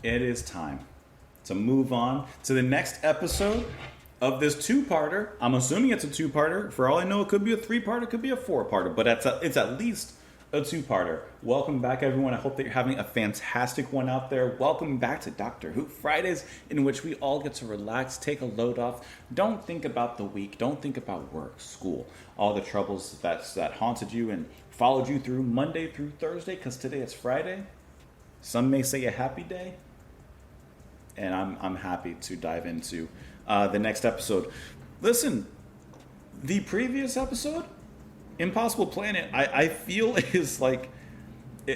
it is time to move on to the next episode of this two-parter. I'm assuming it's a two-parter. For all I know, it could be a three-parter, it could be a four-parter, but it's at least a two-parter. Welcome back, everyone. I hope that you're having a fantastic one out there. Welcome back to Doctor Who Fridays, in which we all get to relax, take a load off. Don't think about the week. Don't think about work, school, all the troubles that haunted you and followed you through Monday through Thursday, because today it's Friday. Some may say a happy day, and I'm happy to dive into the next episode. Listen, the previous episode, Impossible Planet, I feel is like,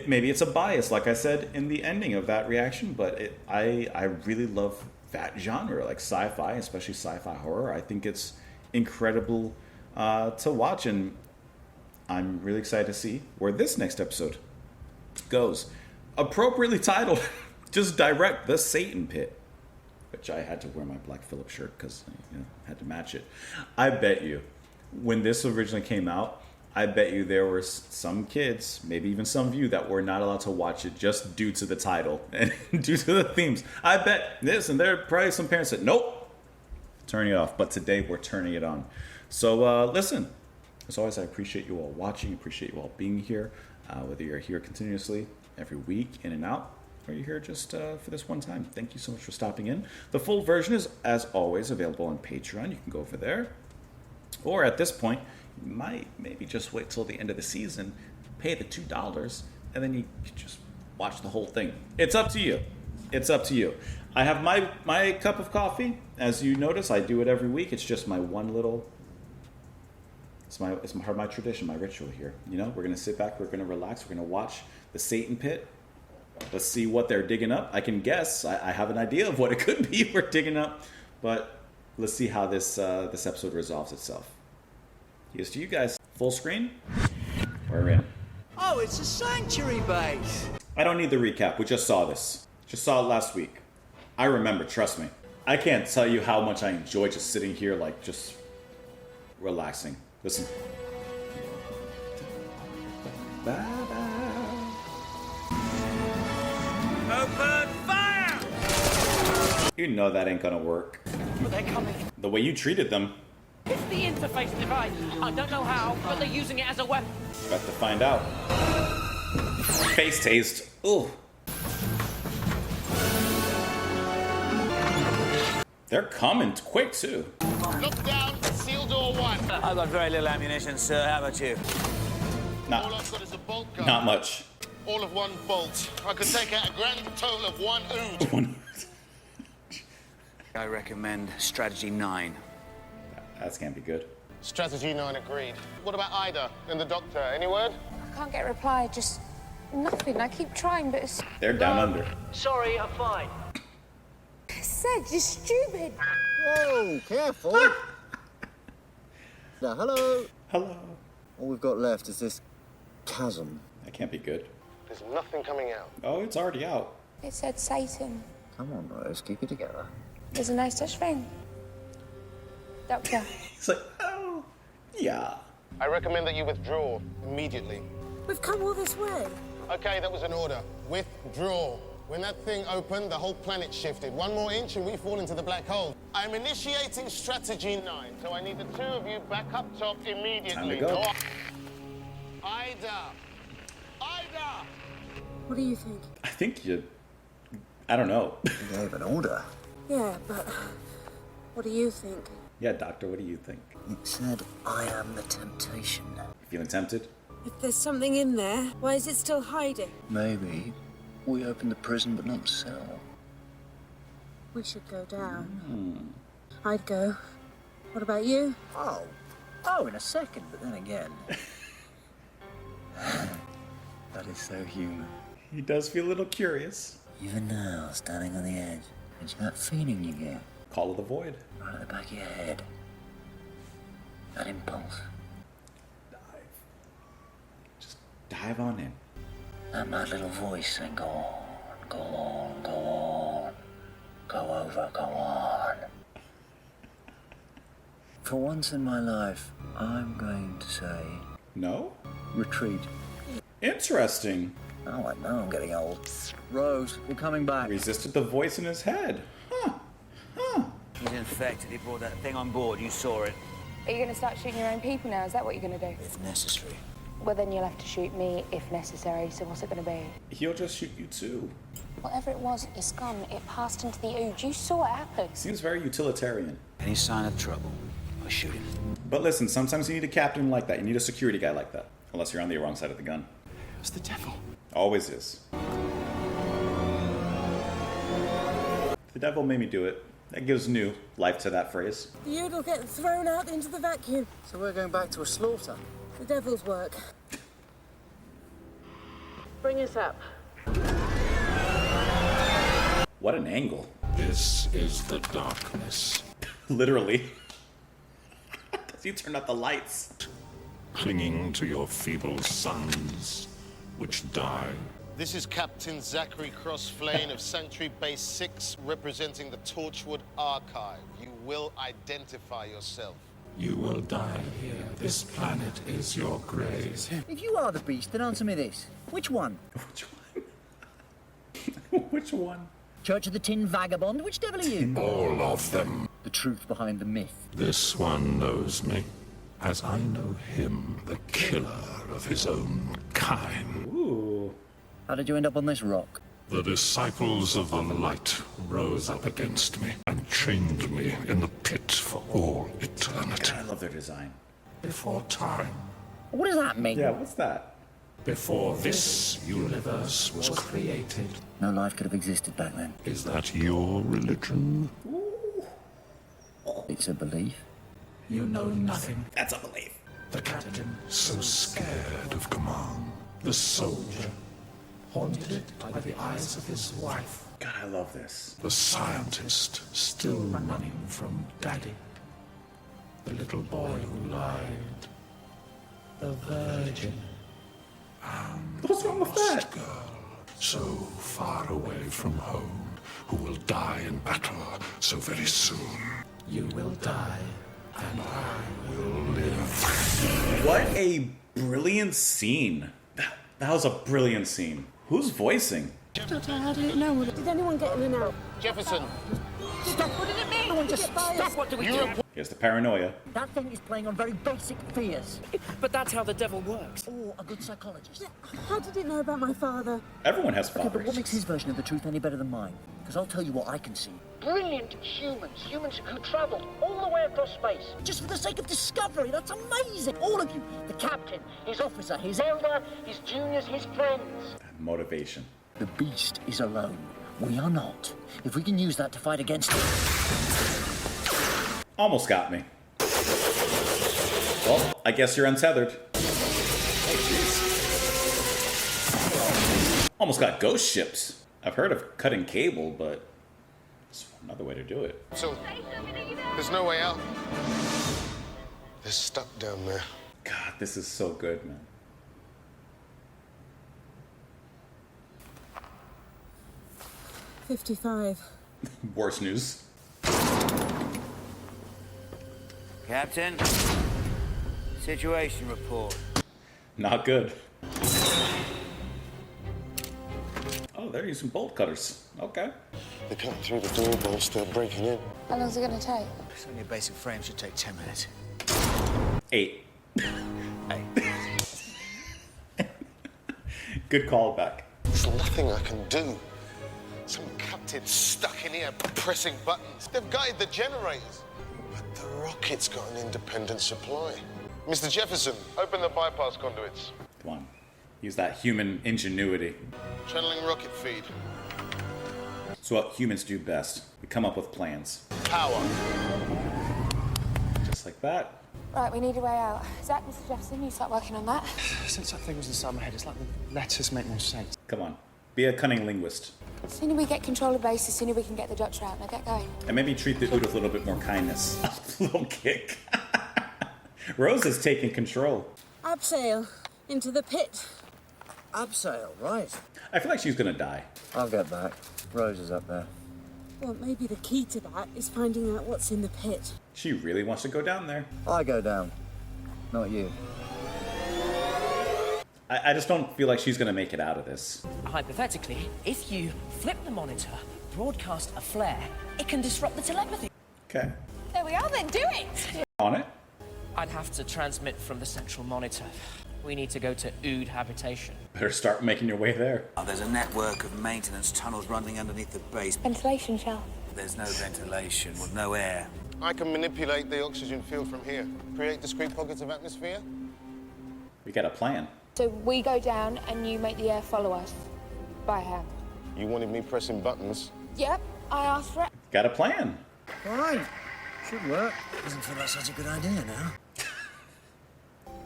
maybe it's a bias, like I said in the ending of that reaction, but I really love that genre, like sci-fi, especially sci-fi horror. I think it's incredible to watch, and I'm really excited to see where this next episode goes. Appropriately titled, just direct, The Satan Pit, which I had to wear my Black Phillip shirt because I had to match it. I bet you, when this originally came out, I bet you there were some kids, maybe even some of you, that were not allowed to watch it just due to the title and due to the themes. I bet this, and there are probably some parents that, nope, turn it off. But today we're turning it on. So listen, as always, I appreciate you all watching, appreciate you all being here, whether you're here continuously every week, in and out, or you're here just for this one time. Thank you so much for stopping in. The full version is, as always, available on Patreon. You can go over there. Or at this point, you might maybe just wait till the end of the season, pay the $2, and then you can just watch the whole thing. It's up to you. It's up to you. I have my cup of coffee. As you notice, I do it every week. It's just my one little... It's part of my tradition, my ritual here. We're going to sit back, we're going to relax, we're going to watch The Satan Pit. Let's see what they're digging up. I can guess. I have an idea of what it could be we're digging up. But let's see how this episode resolves itself. Here's to you guys. Full screen. We're in. Oh, it's a sanctuary base. I don't need the recap. We just saw this. Just saw it last week. I remember, trust me. I can't tell you how much I enjoy just sitting here, like, just relaxing. Listen. Open fire! You know that ain't gonna work. But they're coming. The way you treated them. It's the interface device. I don't know how, but they're using it as a weapon. About to find out. Face taste. Ooh. They're coming quick, too. Look down, seal door one. I've got very little ammunition, sir. How about you? All I've got is a bolt gun. Not much. All of one bolt. I could take out a grand total of one ood. I recommend strategy 9. That can't be good. Strategy 9 agreed. What about Ida and the doctor? Any word? I can't get a reply, just nothing. I keep trying, but it's... They're down under. Sorry, I'm fine. Said, you're stupid. Whoa, careful. Now, hello. Hello. All we've got left is this chasm. That can't be good. There's nothing coming out. Oh, it's already out. It said Satan. Come on, Rose, keep it together. There's no such thing. Doctor. He's like, oh, yeah. I recommend that you withdraw immediately. We've come all this way. Okay, that was an order. Withdraw. When that thing opened, the whole planet shifted. One more inch and we fall into the black hole. I'm initiating strategy 9, so I need the two of you back up top immediately. Time to go. Ida! Ida! What do you think? I think I don't know. You gave an order. Yeah, but what do you think? Yeah, Doctor, what do you think? It said, I am the temptation. You feeling tempted? If there's something in there, why is it still hiding? Maybe we opened the prison but not the cell. We should go down. I'd go. What about you? Oh, in a second, but then again. That is so human. He does feel a little curious. Even now, standing on the edge, it's that feeling you get Call of the Void. right at the back of your head. That impulse. Dive. Just dive on in. That mad little voice saying, go on, go on, go on. Go over, go on. For once in my life, I'm going to say... No? Retreat. Interesting. Oh, I know I'm getting old. Rose, you're coming back. Resisted the voice in his head. Huh. He's infected. He brought that thing on board. You saw it. Are you going to start shooting your own people now? Is that what you're going to do? If necessary. Well, then you'll have to shoot me if necessary. So what's it going to be? He'll just shoot you too. Whatever it was, it's gone. It passed into the ooze. You saw what happened. Seems very utilitarian. Any sign of trouble, I shoot him. But listen, sometimes you need a captain like that. You need a security guy like that. Unless you're on the wrong side of the gun. It's the devil. Always is. The devil made me do it. That gives new life to that phrase. You'll get thrown out into the vacuum. So we're going back to a slaughter. The devil's work. Bring us up. What an angle. This is the darkness, Literally. Because you turned out the lights. clinging to your feeble sons, which die. This is Captain Zachary Crossflane of Sanctuary Base 6, representing the Torchwood Archive. You will identify yourself. You will die here. This planet is your grave. If you are the beast, then answer me this. Which one? Which one? Which one? Church of the Tin Vagabond? Which devil are you? All of them. The truth behind the myth. This one knows me, as I know him, the killer of his own kind. Ooh. How did you end up on this rock? The disciples of the light rose up against me and chained me in the pit for all eternity. I love their design. Before time, What does that mean? Yeah, what's that? before this universe was created. No life could have existed back then. Is that your religion? It's a belief. You know nothing. That's a belief. The captain, so scared of command. The soldier, haunted by the eyes of his wife. God, I love this. The scientist, still running from daddy. The little boy who lied. The virgin. What's wrong with that? Girl, so far away from home, who will die in battle so very soon. You will die, and I will live. What a brilliant scene. That was a brilliant scene. Who's voicing? Doctor, how did it know? Did anyone get in and out? Jefferson, Stop! What did it mean? No one just Stop! What do we do? Here's the paranoia. That thing is playing on very basic fears. But that's how the devil works. Or a good psychologist. How did it know about my father? Everyone has Okay, but what fathers. makes his version of the truth any better than mine? Because I'll tell you what I can see. Brilliant humans who travel all the way across space. Just for the sake of discovery, that's amazing. All of you, the captain, his officer, his elder, his juniors, his friends. Motivation. The beast is alone. We are not. If we can use that to fight against him. Almost got me. Well, I guess you're untethered. Almost got ghost ships. I've heard of cutting cable, but it's another way to do it. so there's no way out. They're stuck down there. God, this is so good, man. $55. Worst news. Captain, situation report. Not good. Oh, they're using bolt cutters. Okay. They're cutting through the door bolts, they're breaking in. How long's it going to take? It's only a basic frame, should take 10 minutes. 8. Hey, Good callback. There's nothing I can do. Some captain stuck in here pressing buttons. They've gutted the generators. But the rocket's got an independent supply. Mr. Jefferson, open the bypass conduits. Come on. Use that human ingenuity. Channeling rocket feed. It's what humans do best. We come up with plans. Power. Just like that. Right, we need a way out. Zach, Mr. Jefferson, you start working on that. Since that thing was inside my head, it's like the letters make no sense. Come on. Be a cunning linguist. The sooner we get control of base, the sooner we can get the doctor out. Now get going. And maybe treat the dude with a little bit more kindness. A little kick. Rose is taking control. Abseil. Into the pit. Abseil, right. I feel like she's gonna die. I'll get back. Rose is up there. Well, maybe the key to that is finding out what's in the pit. She really wants to go down there. I go down. Not you. I just don't feel like she's gonna make it out of this. Hypothetically, if you flip the monitor, broadcast a flare, it can disrupt the telepathy. Okay. There we are then, do it! On it. I'd have to transmit from the central monitor. We need to go to Ood habitation. Better start making your way there. There's a network of maintenance tunnels running underneath the base. Ventilation shell. There's no ventilation, with no air. I can manipulate the oxygen field from here. Create discrete pockets of atmosphere. We got a plan. So we go down and you make the air follow us. By hand. You wanted me pressing buttons. Yep, I asked for it. Got a plan. Fine. Should work. Doesn't feel like such a good idea now.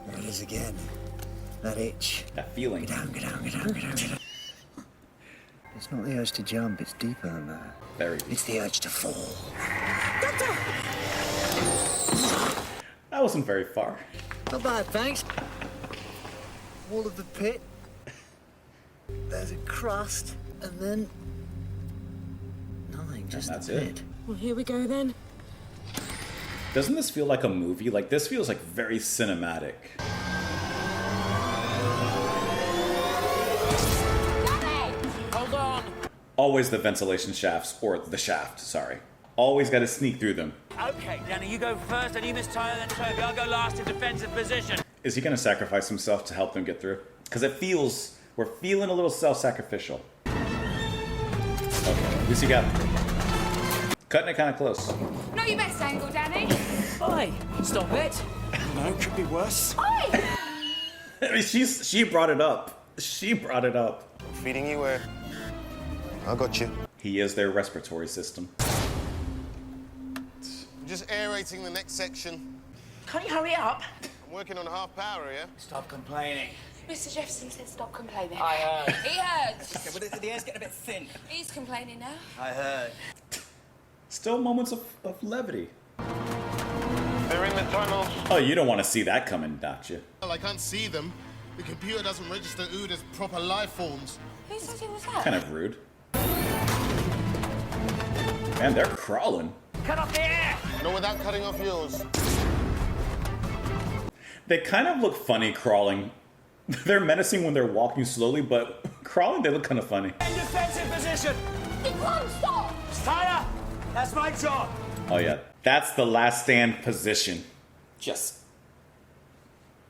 There it is again. That itch. That feeling. Get down, get down, get down, get down, get down. It's not the urge to jump, it's deeper than that. Very. It's the urge to fall. That wasn't very far. Not bad, thanks. Wall of the pit. There's a crust, and then nothing, just that's the it. pit. Well, here we go then. Doesn't this feel like a movie? Like, this feels like very cinematic. Hold on! Always the ventilation shafts, or the shaft, sorry. Always got to sneak through them. Okay, Danny, you go first, and you miss Tyler, then Toby. I'll go last in defensive position. Is he going to sacrifice himself to help them get through? Because it feels, we're feeling a little self-sacrificial. Okay, at least he got cutting it kind of close. Not your best angle, Danny. Oi! Stop it! No, could be worse. Oi! I mean, she brought it up. She brought it up. Feeding you where? I got you. He is their respiratory system. I'm just aerating the next section. Can't you hurry up? I'm working on half power here. Stop complaining. Mr. Jefferson said stop complaining. I heard. He heard. Yeah, but the air's getting a bit thin. He's complaining now. I heard. Still moments of levity. They're in the tunnels. Oh, you don't want to see that coming, don't you? Well, I can't see them. The computer doesn't register Ood as proper life forms. Who said it was that? Kind of rude. Man, they're crawling. Cut off the air! Not without cutting off yours. They kind of look funny crawling. They're menacing when they're walking slowly, but crawling, they look kind of funny. In defensive position! He can't stop! Tyler, that's my job. Oh yeah, that's the last stand position. Just,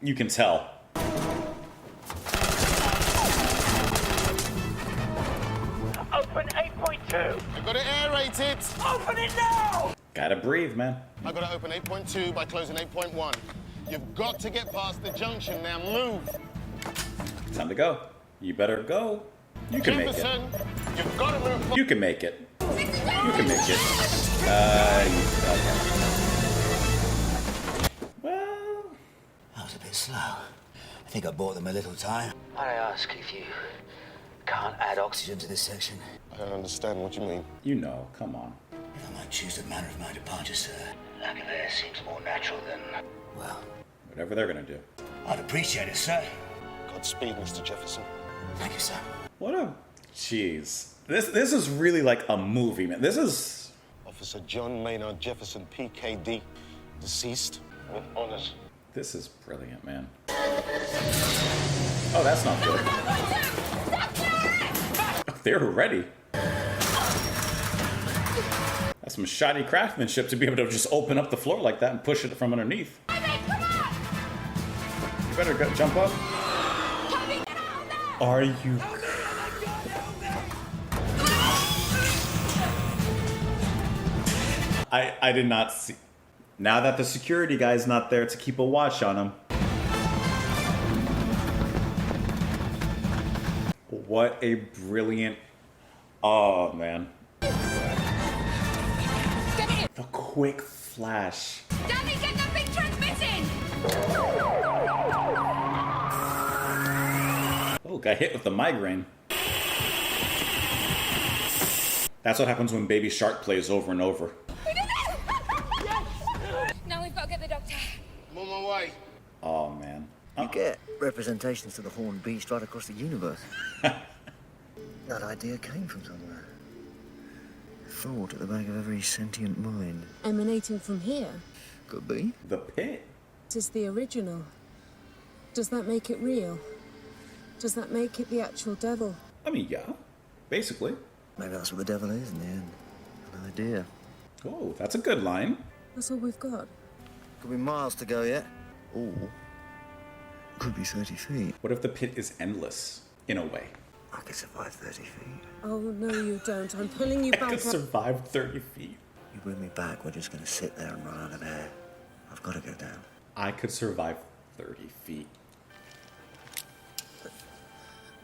you can tell. Open 8.2! I've got to aerate it. Open it now! Gotta breathe, man. I've got to open 8.2 by closing 8.1. You've got to get past the junction now. Move. Time to go. You better go. You can make it. Jefferson, you've got to move. You can make it. You can make it. Okay. Well, That was a bit slow. I think I bought them a little time. Might I ask if you can't add oxygen to this section? I don't understand what you mean. you know, come on. If I might choose the manner of my departure, sir. Lack of air seems more natural than... Well, Whatever they're gonna do. I'd appreciate it, sir. Godspeed, Mr. Jefferson. Thank you, sir. What a... Jeez. This is really like a movie, man. This is... Officer John Maynard Jefferson, PKD, deceased with honors. This is brilliant, man. Oh, that's not good. They were ready. That's some shoddy craftsmanship to be able to just open up the floor like that and push it from underneath. You better go, jump up. Are you... I did not see... Now that the security guy's not there to keep a watch on him. What a brilliant... Oh, man. The quick flash. Danny, get that big transmitting! Oh, got hit with the migraine. That's what happens when Baby Shark plays over and over. Now we've got to get the doctor. I'm on my way. Oh, man. You get representations to the Horned Beast right across the universe. That idea came from somewhere. Thought at the back of every sentient mind. Emanating from here. Could be. The pit. This is the original. Does that make it real? Does that make it the actual devil? I mean, yeah, basically. Maybe that's what the devil is in the end. An idea. Oh, that's a good line. That's all we've got. Could be miles to go yet. Or could be 30 feet. What if the pit is endless, in a way? I could survive 30 feet. Oh, no, you don't. I'm pulling you I back could up. survive 30 feet. You bring me back, we're just going to sit there and run out of air. I've got to go down. I could survive 30 feet.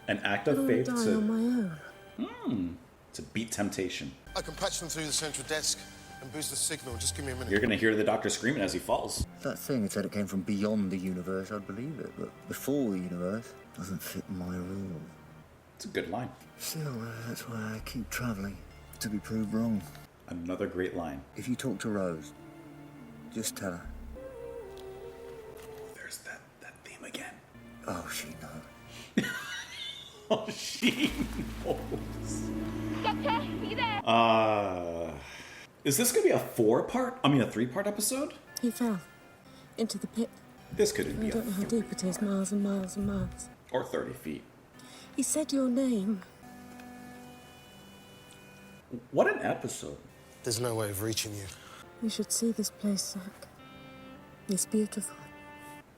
An act of faith die on my own. to beat temptation. I can patch them through the central desk and boost the signal. Just give me a minute. You're gonna hear the doctor screaming as he falls. If that thing had said it came from beyond the universe, I'd believe it. But before the universe doesn't fit my rules. It's a good line. Still, that's why I keep travelling. To be proved wrong. Another great line. If you talk to Rose, just tell her. There's that theme again. Oh, she knows. Oh, she knows. Doctor, are you there? Is this gonna be a 3-part episode? He fell into the pit. This could I be don't know how deep it is, miles and miles and miles. or 30 feet. He said your name. What an episode. There's no way of reaching you. You should see this place, Zach. It's beautiful.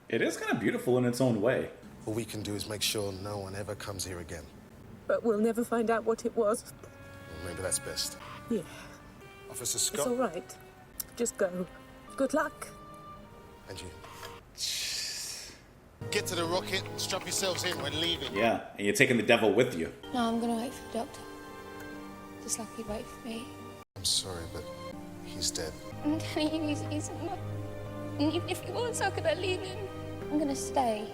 It is kind of beautiful in its own way. All we can do is make sure no one ever comes here again. But we'll never find out what it was. Well, maybe that's best. Yeah, Officer it's Scott. all right. Just go. Good luck. And you. Get to the rocket, strap yourselves in, we're leaving. Yeah, and you're taking the devil with you. No, I'm gonna wait for the doctor. Just like he'd wait for me. I'm sorry, but he's dead. I'm telling you, he's not. And even if he was, how could I leave him? I'm gonna stay.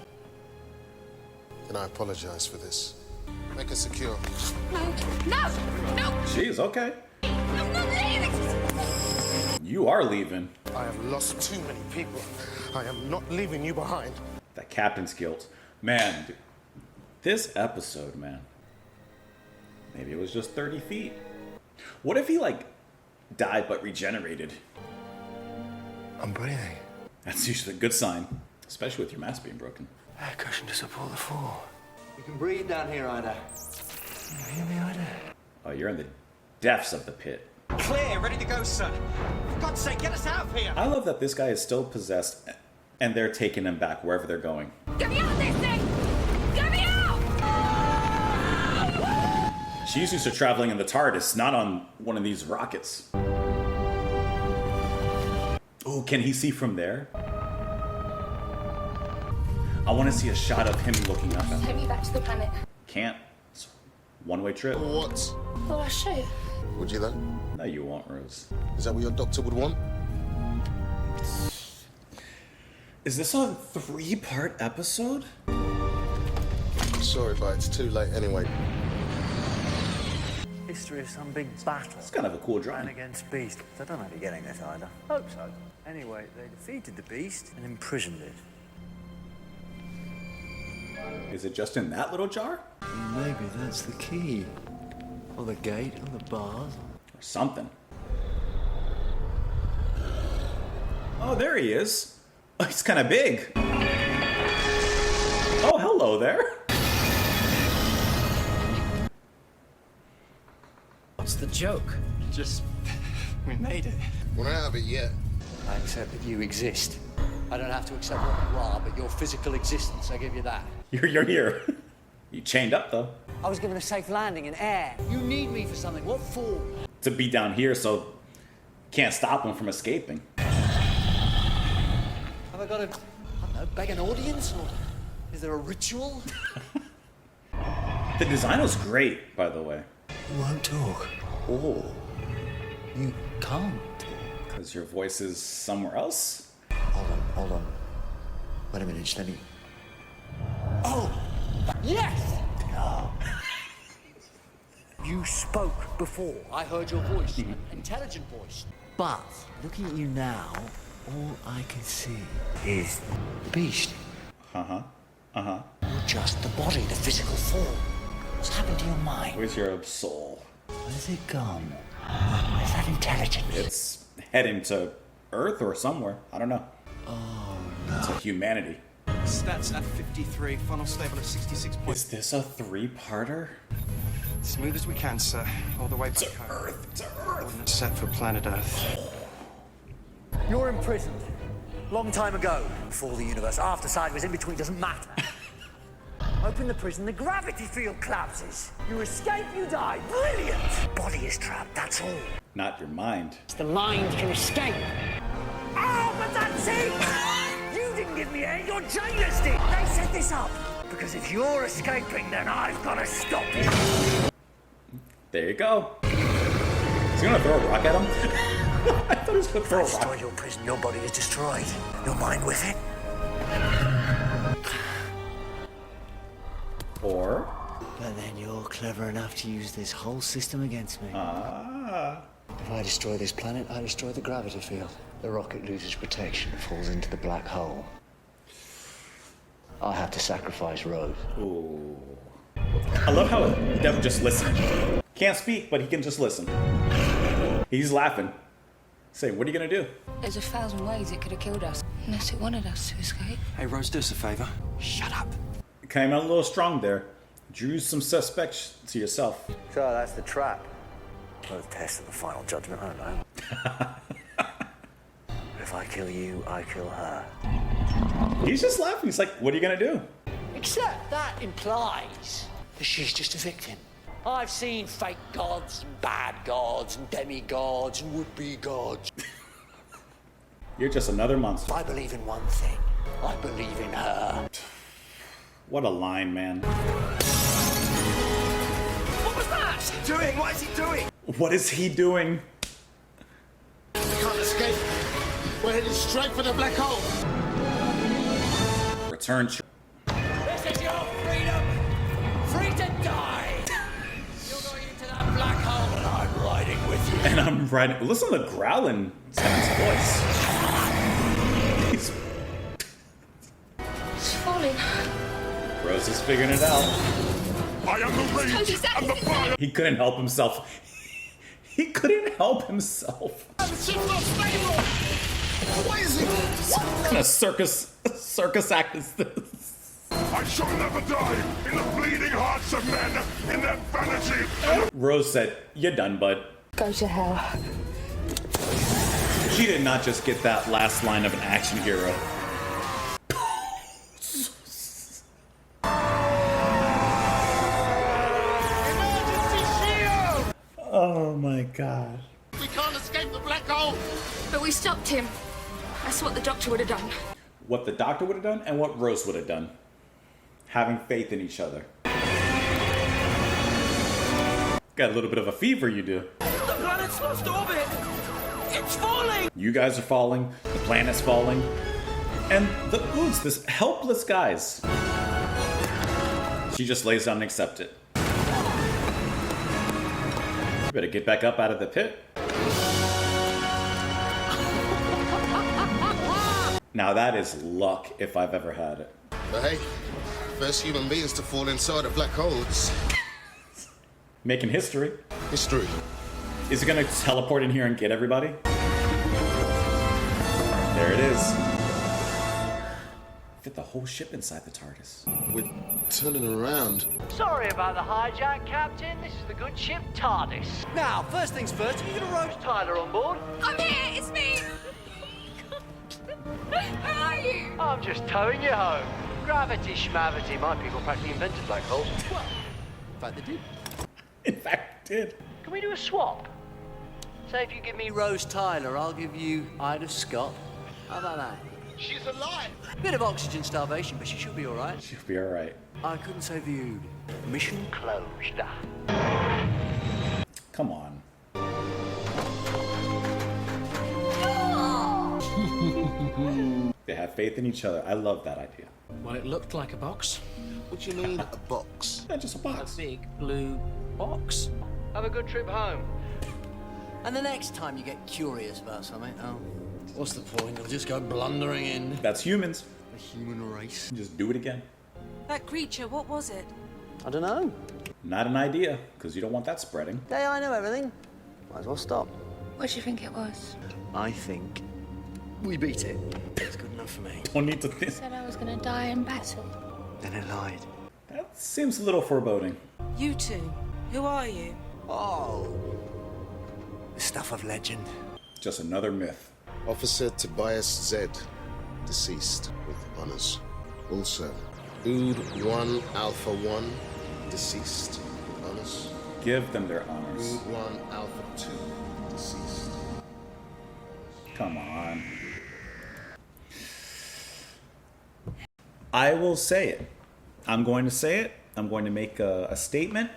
And I apologize for this. Make her secure. No! No! Jeez, okay. I'm not leaving! You are leaving. I have lost too many people. I am not leaving you behind. That captain's guilt. Man, this episode, man. Maybe it was just 30 feet. What if he, died but regenerated? I'm breathing. That's usually a good sign. Especially with your mask being broken. Air cushion to support the fall. You can breathe down here, Ida. You hear me, Ida? Oh, you're in the depths of the pit. Clear, ready to go, sir. For God's sake, get us out of here! I love that this guy is still possessed and they're taking him back wherever they're going. Get me out of this thing! Get me out! She's used to traveling in the TARDIS, not on one of these rockets. Oh, can he see from there? I want to see a shot of him looking up at Take him. me back to the planet. Can't. It's a one-way trip. What? Well, I'll show you. Would you though? No, you won't, Rose. Is that what your doctor would want? Is this a 3-part episode? I'm sorry, but it's too late anyway. History of some big battle. It's kind of a cool Man drawing. against beast. I don't know if you're getting this either. Hope so. Anyway, they defeated the beast and imprisoned it. Is it just in that little jar? Maybe that's the key. Or the gate, or the bars. Or something. Oh, there he is. Oh, he's kind of big. Oh, hello there. What's the joke? We made it. We're not out of it yet. I accept that you exist. I don't have to accept what you are, but your physical existence, I give you that. You're here. You chained up, though. I was given a safe landing in air. You need me for something. What for? To be down here, so can't stop him from escaping. Have I got to, I don't know, beg an audience? Or is there a ritual? The design was great, by the way. You won't talk. Oh. You can't talk. Because your voice is somewhere else? Hold on. Wait a minute, just let me... Oh! Yes! You spoke before. I heard your voice. An intelligent voice. But looking at you now, all I can see is the beast. Uh-huh. You're just the body, the physical form. What's happened to your mind? Where's your soul? Where's it gone? Where's that intelligence? It's heading to Earth or somewhere. I don't know. Oh, To humanity. Stats at 53, funnel stable at 66 points. Is this a three-parter? Smooth as we can, sir. All the way back home. Earth, to Earth. Ordnance set for planet Earth. You're imprisoned. Long time ago. Before the universe. After side was in between, doesn't matter. Open the prison, the gravity field collapses. You escape, you die. Brilliant! Body is trapped, that's all. Not your mind. The mind can escape. Oh, but that's it! You didn't give me air, your jailers did! They set this up. Because if you're escaping, then I've got to stop you. There you go. Is he gonna throw a rock at him? I thought he was gonna throw a rock. Destroy your prison, your body is destroyed. Your mind with it. Or... But then you're clever enough to use this whole system against me. If I destroy this planet, I destroy the gravity field. The rocket loses protection, falls into the black hole. I have to sacrifice Rose. Ooh. I love how Devil just listen. Can't speak, but he can just listen. He's laughing. Say, what are you gonna do? There's 1,000 ways it could have killed us, unless it wanted us to escape. Hey, Rose, do us a favor. Shut up. Came out a little strong there. Drew some suspects to yourself. So that's the trap. Or the test of the final judgment, I don't know. If I kill you, I kill her. He's just laughing. He's like, what are you gonna do? Except that implies that she's just a victim. I've seen fake gods and bad gods and demigods and would-be gods. You're just another monster. I believe in one thing. I believe in her. What a line, man. What was that? Doing? What is he doing? What is he doing? We can't escape. We're heading straight for the black hole. Return. This is your freedom. Free to die. You're going into that black hole and I'm riding with you. And I'm riding. Listen to the growling sounds voice. He's... It's falling. Rose is figuring it out. I am the rage and the fire. He couldn't help himself. He couldn't help himself. What is it? What kind of circus act is this? I shall never die in the bleeding hearts of men, in their vanity. Rose said, "You're done, bud." Go to hell. She did not just get that last line of an action hero. Oh my god. We can't escape the black hole. But we stopped him. That's what the doctor would have done. What the doctor would have done and what Rose would have done. Having faith in each other. Got a little bit of a fever, you do. The planet's lost orbit. It's falling. You guys are falling, the planet's falling, and the Oods, this helpless guys. She just lays down and accepts it. You better get back up out of the pit. Now that is luck if I've ever had it. But hey, first human beings to fall inside a black hole. It's Making history. history. Is it gonna teleport in here and get everybody? There it is. Fit the whole ship inside the TARDIS. We're turning around. Sorry about the hijack, Captain. This is the good ship TARDIS. Now, first things first, are you going to Rose Tyler on board? I'm here. It's me. Where are you? I'm just towing you home. Gravity schmavity. My people practically invented black holes. Well, in fact, they did. In fact, it did. Can we do a swap? Say if you give me Rose Tyler, I'll give you Ida Scott. How about that? She's alive. Bit of oxygen starvation, but she should be all right. She'll be alright. I couldn't say viewed. Mission closed. Come on. They have faith in each other. I love that idea. Well, it looked like a box. What do you mean, a box? Yeah, just a A box. big blue box. Have a good trip home. And the next time you get curious about something, oh, what's the point? They'll just go blundering in. That's humans. The human race. Just do it again. That creature, what was it? I don't know. Not an idea, because you don't want that spreading. Day, I know everything. Might as well stop. What do you think it was? I think it was a We beat it. That's good enough for me. Don't need to I think. said I was gonna die in battle. Then I lied. That seems a little foreboding. You two, who are you? Oh, the stuff of legend. Just another myth. Officer Tobias Z, deceased with honors. Also, Ood 1 Alpha 1, deceased with honors. Give them their honors. Ood 1 Alpha 2, deceased. Come on. I will say it. I'm going to say it. I'm going to make a statement.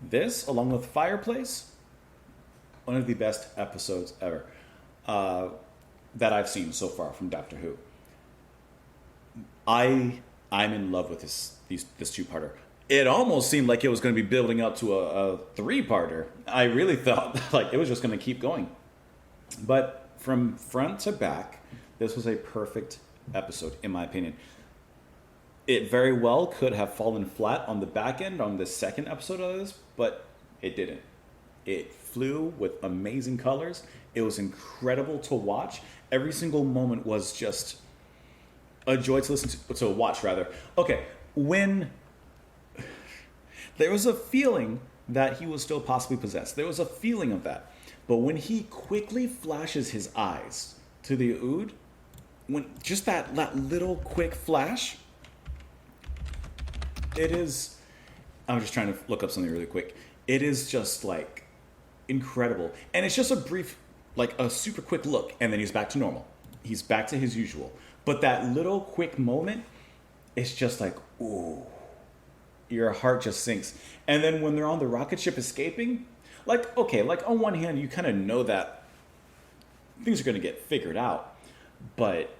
This, along with Fireplace, one of the best episodes ever that I've seen so far from Doctor Who. I'm in love with this two-parter. It almost seemed like it was going to be building up to a three-parter. I really thought like it was just going to keep going. But from front to back, this was a perfect episode, in my opinion. It very well could have fallen flat on the back end on the second episode of this, but it didn't. It flew with amazing colors. It was incredible to watch. Every single moment was just a joy to listen to watch, rather. Okay, when there was a feeling that he was still possibly possessed. There was a feeling of that. But when he quickly flashes his eyes to the Ood, when just that little quick flash, it is, I'm just trying to look up something really quick. It is just like incredible. And it's just a brief, like a super quick look, and then he's back to normal. He's back to his usual. But that little quick moment, it's just like, ooh, your heart just sinks. And then when they're on the rocket ship escaping, like, okay, like on one hand, you kind of know that things are going to get figured out. But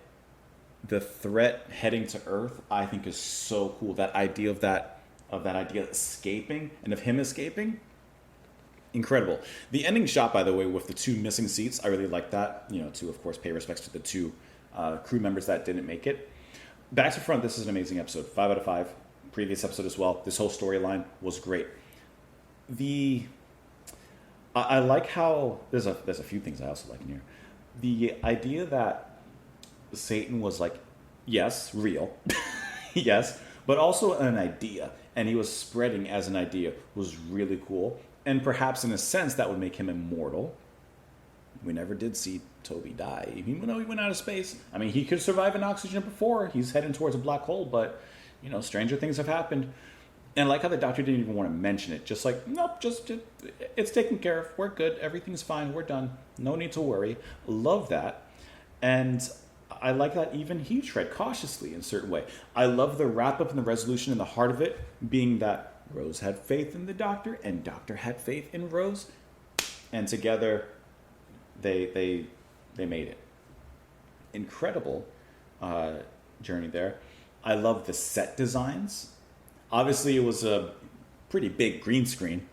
the threat heading to Earth, I think, is so cool. That idea of that idea of escaping and of him escaping, incredible. The ending shot, by the way, with the two missing seats, I really like that. You know, to of course pay respects to the two crew members that didn't make it. Back to front, this is an amazing episode. 5 out of 5. Previous episode as well. This whole storyline was great. I like how there's a few things I also like in here. The idea that Satan was like, yes, real, yes, but also an idea, and he was spreading as an idea was really cool. And perhaps in a sense that would make him immortal. We never did see Toby die, even though he went out of space. I mean, he could survive in oxygen before. He's heading towards a black hole, but you know, stranger things have happened. And I like how the doctor didn't even want to mention it. Just like, nope, just it's taken care of. We're good. Everything's fine. We're done. No need to worry. Love that. And I like that even he tread cautiously in a certain way. I love the wrap up and the resolution and the heart of it being that Rose had faith in the doctor and doctor had faith in Rose. And together they made it. Incredible journey there. I love the set designs. Obviously, it was a pretty big green screen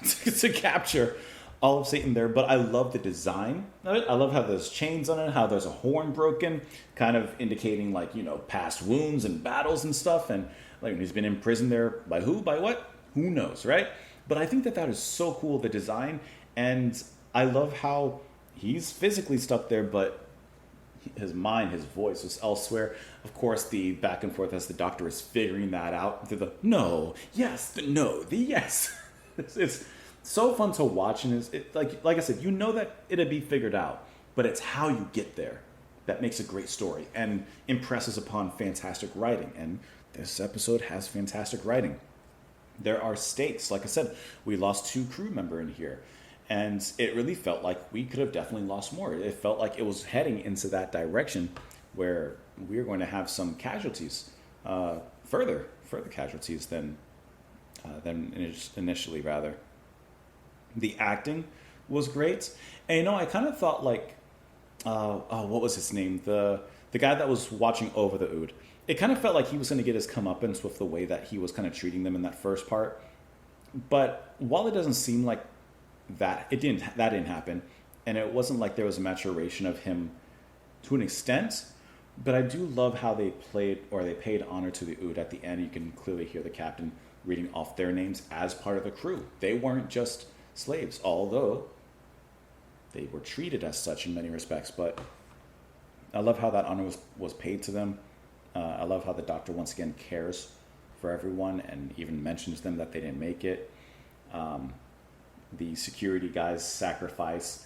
to capture all of Satan there, but I love the design of it. I love how there's chains on it, how there's a horn broken, kind of indicating like, you know, past wounds and battles and stuff. And like he's been imprisoned there by who, by what? Who knows, right? But I think that is so cool, the design. And I love how he's physically stuck there, but his mind, his voice was elsewhere. Of course, the back and forth as the doctor is figuring that out through the no, yes, the no, the yes. It's so fun to watch, and like I said, you know that it'll be figured out, but it's how you get there that makes a great story and impresses upon fantastic writing. And this episode has fantastic writing. There are stakes. Like I said, we lost 2 crew members in here. And it really felt like we could have definitely lost more. It felt like it was heading into that direction where we were going to have some casualties, further casualties than initially, rather. The acting was great. And, you know, I kind of thought like, what was his name? The guy that was watching over the Ood. It kind of felt like he was going to get his comeuppance with the way that he was kind of treating them in that first part. But while it doesn't seem like that didn't happen, and it wasn't like there was a maturation of him to an extent, but I do love how they paid honor to the Ood at the end. You can clearly hear the captain reading off their names as part of the crew. They weren't just slaves, although they were treated as such in many respects. But I love how that honor was paid to them. I love how the doctor once again cares for everyone and even mentions them that they didn't make it. The security guy's sacrifice,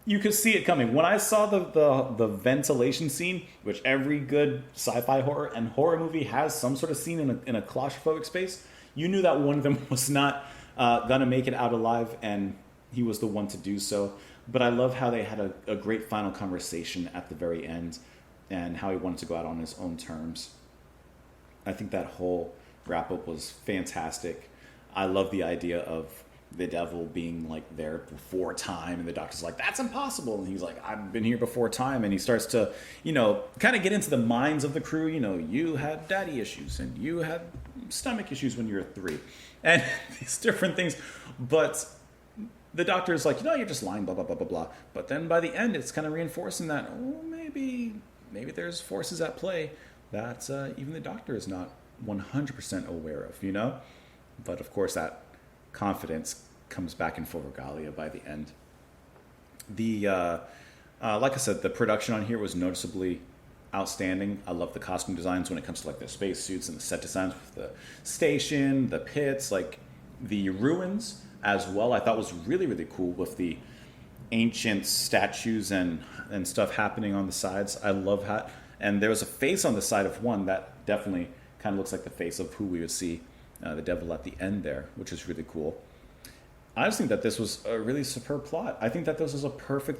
you could see it coming. When I saw the ventilation scene, which every good sci-fi horror and horror movie has some sort of scene in a claustrophobic space, you knew that one of them was not gonna make it out alive, and he was the one to do so. But I love how they had a great final conversation at the very end, and how he wanted to go out on his own terms. I think that whole wrap-up was fantastic. I love the idea of the devil being like there before time, and the doctor's like, that's impossible, and he's like, I've been here before time, and he starts to, kind of get into the minds of the crew. You had daddy issues, and you had stomach issues when you were 3, and these different things, but the doctor's like, you're just lying, blah blah blah blah blah. But then by the end, it's kind of reinforcing that, maybe there's forces at play that even the doctor is not 100% aware of, But of course, that confidence comes back in full regalia by the end. Like I said, the production on here was noticeably outstanding. I love the costume designs when it comes to like the space suits and the set designs with the station, the pits, like the ruins as well. I thought was really, really cool with the ancient statues and stuff happening on the sides. I love that. And there was a face on the side of one that definitely kind of looks like the face of who we would see, the devil at the end there, which is really cool. I just think that this was a really superb plot. I think that this was a perfect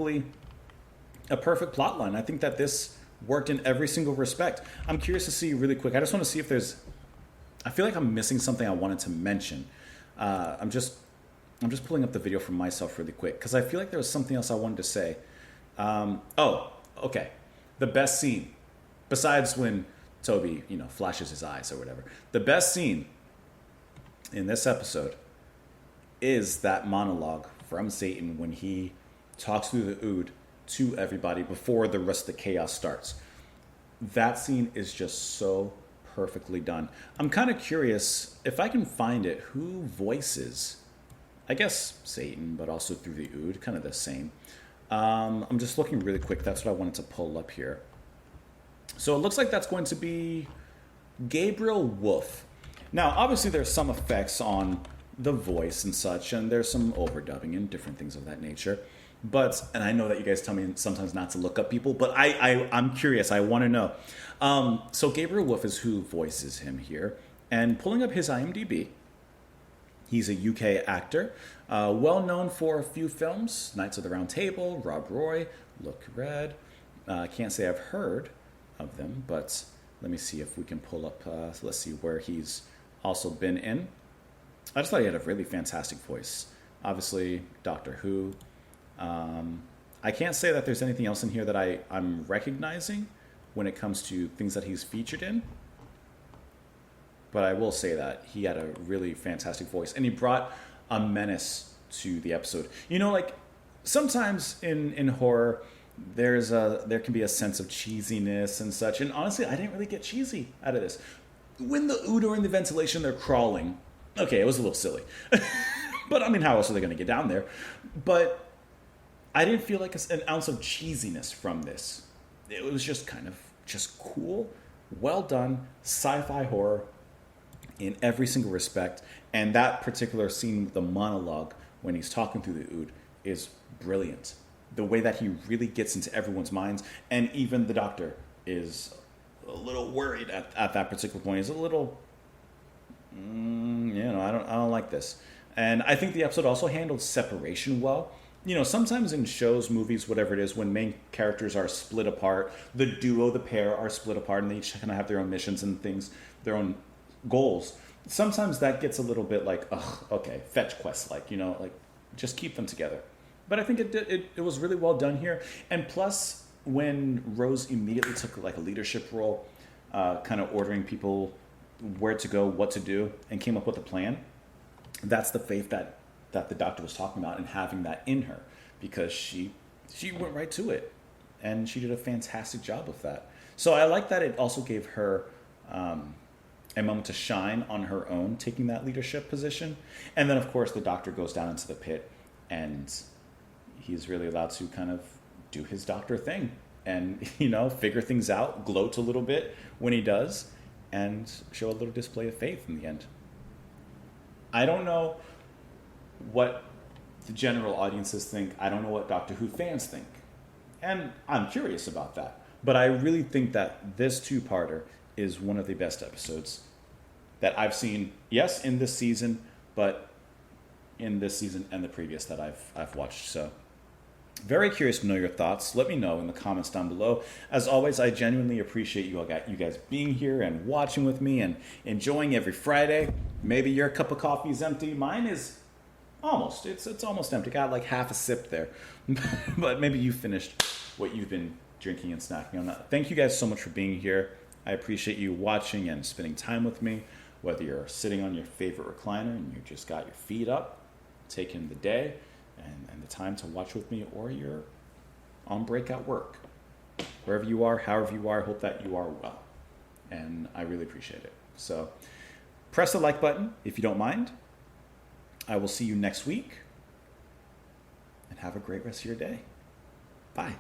plot line. I think that this worked in every single respect. I'm curious to see really quick. I just want to see if there's, I feel like I'm missing something I wanted to mention. I'm just pulling up the video for myself really quick, because I feel like there was something else I wanted to say. Okay. The best scene, besides when Toby, flashes his eyes or whatever. The best scene in this episode is that monologue from Satan when he talks through the ood to everybody before the rest of the chaos starts. That scene is just so perfectly done. I'm kind of curious if I can find it, who voices, I guess Satan, but also through the ood, kind of the same. I'm just looking really quick. That's what I wanted to pull up here. So it looks like that's going to be Gabriel Wolf. Now, obviously, there's some effects on the voice and such, and there's some overdubbing and different things of that nature. But, and I know that you guys tell me sometimes not to look up people, but I'm curious. I want to know. So Gabriel Wolf is who voices him here. And pulling up his IMDb, he's a UK actor, well known for a few films, Knights of the Round Table, Rob Roy, Look Red. I can't say I've heard of them, but let me see if we can pull up, let's see where he's also been in. I just thought he had a really fantastic voice. Obviously, Doctor Who. I can't say that there's anything else in here that I'm recognizing when it comes to things that he's featured in. But I will say that he had a really fantastic voice, and he brought a menace to the episode. Like sometimes in horror, there can be a sense of cheesiness and such. And honestly, I didn't really get cheesy out of this. When the ood are in the ventilation, they're crawling. Okay, it was a little silly. But I mean, how else are they going to get down there? But I didn't feel like an ounce of cheesiness from this. It was just kind of just cool, well done, sci-fi horror in every single respect. And that particular scene with the monologue when he's talking through the ood is brilliant. The way that he really gets into everyone's minds, and even the doctor is a little worried at that particular point. He's a little, I don't like this. And I think the episode also handled separation well. Sometimes in shows, movies, whatever it is, when main characters are split apart, the duo, the pair are split apart, and they each kind of have their own missions and things, their own goals. Sometimes that gets a little bit like, okay, fetch quest, like just keep them together. But I think it was really well done here. And plus, when Rose immediately took like a leadership role, kind of ordering people where to go, what to do, and came up with a plan, that's the faith that the doctor was talking about, and having that in her, because she went right to it, and she did a fantastic job with that. So I like that it also gave her a moment to shine on her own, taking that leadership position. And then, of course, the doctor goes down into the pit, and he's really allowed to kind of do his doctor thing. and figure things out, gloat a little bit when he does, and show a little display of faith in the end. I don't know what the general audiences think. I don't know what Doctor Who fans think. And I'm curious about that. But I really think that this two-parter is one of the best episodes that I've seen, yes, in this season, but in this season and the previous that I've watched. So very curious to know your thoughts. Let me know in the comments down below. As always, I genuinely appreciate you guys being here and watching with me and enjoying every Friday. Maybe your cup of coffee is empty. Mine is almost. It's almost empty. Got like half a sip there. But maybe you finished what you've been drinking and snacking on that. Thank you guys so much for being here. I appreciate you watching and spending time with me, whether you're sitting on your favorite recliner and you just got your feet up, taking the day and the time to watch with me, or you're on break at work. Wherever you are, however you are, I hope that you are well. And I really appreciate it. So press the like button if you don't mind. I will see you next week. And have a great rest of your day. Bye.